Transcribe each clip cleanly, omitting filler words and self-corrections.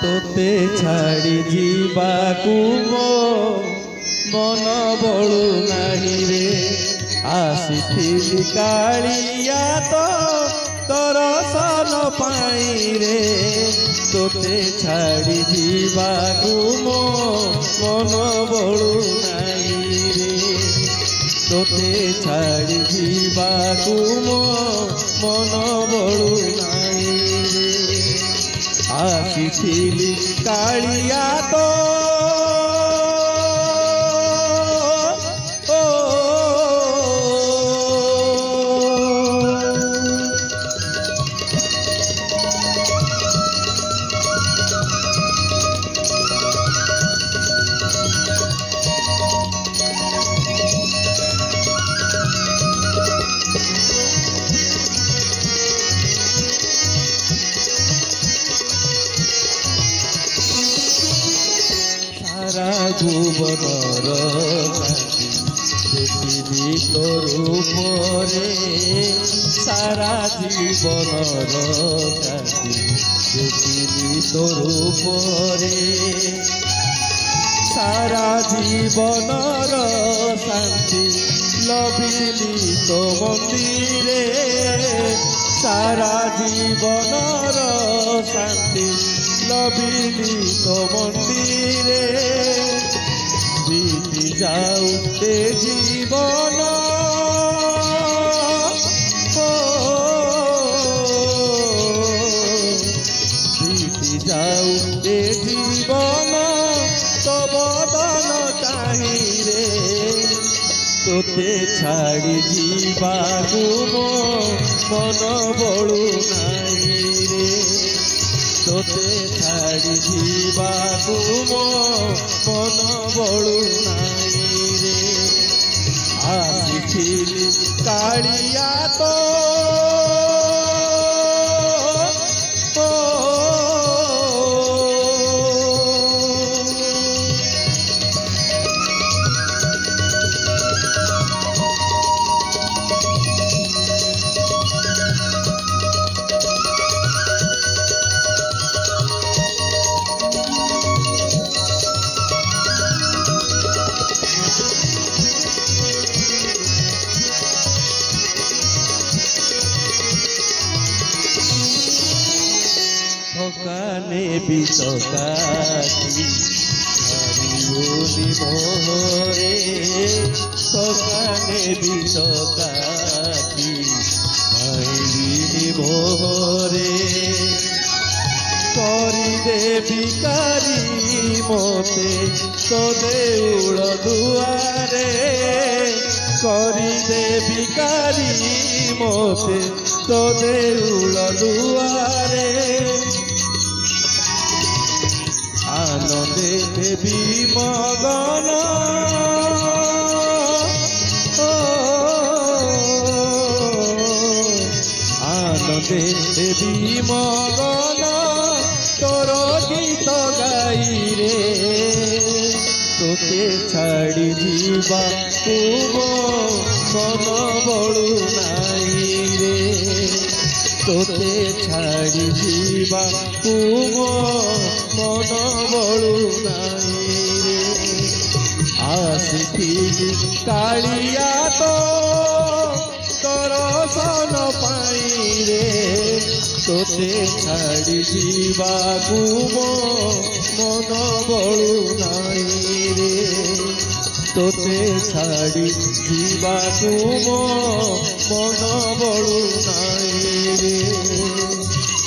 तोते छाड़ी जीवाकू मो मन बळु नाही रे आसीथिली कालिया तो दर्शन पाई रे तोते छाड़ी जीवाकू मो मन बळु नाही रे तोते छाड़ी जीवाकू मो मन बळु नाही रे आसीथिली कालिया तो सारा भुवनर देखिली तो रूप रे सारा जीवनर देखिली तो रूप रे सारा जीवनर शांति लभिली तो मंदिरे सारा जीवनर शांति लभिली तो मंदिरे बीती जाऊते जीवन बीती जाऊते जीवन तो बदन चाही रे तोते छाड़ी जीवाकू मो मन बळु नाही रे तोते छाड़ी जीवाकू मो मन बळु नाही रे आसीथिली कालिया तो थकाने भी थकाती हरिओली मोहरे थकाने भी थकाती हरिओली मोहरे करी दे भिकारी मोते तो देउल दुआरे करी दे भिकारी मोते तो देउल दुआरे आनंदे देवी मगन आनंदे देवी मगन तोर गीत गाई रे तोते छाड़ी जीवाकू मो मन बळु नाही रे तोते छाड़ी जीवाकू मो मन बळु नाही रे आसीथिली कालिया तो दर्शन पाई रे तोते छाड़ी जीवाकू मो मन बळु नाही रे तोते छाड़ी जीवाकू मो मन बळु नाही रे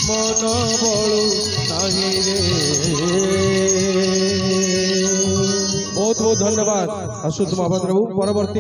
मन बळु नाही रे। बहुत बहुत धन्यवाद आशुतोष महापात्र बाबू। परवर्ती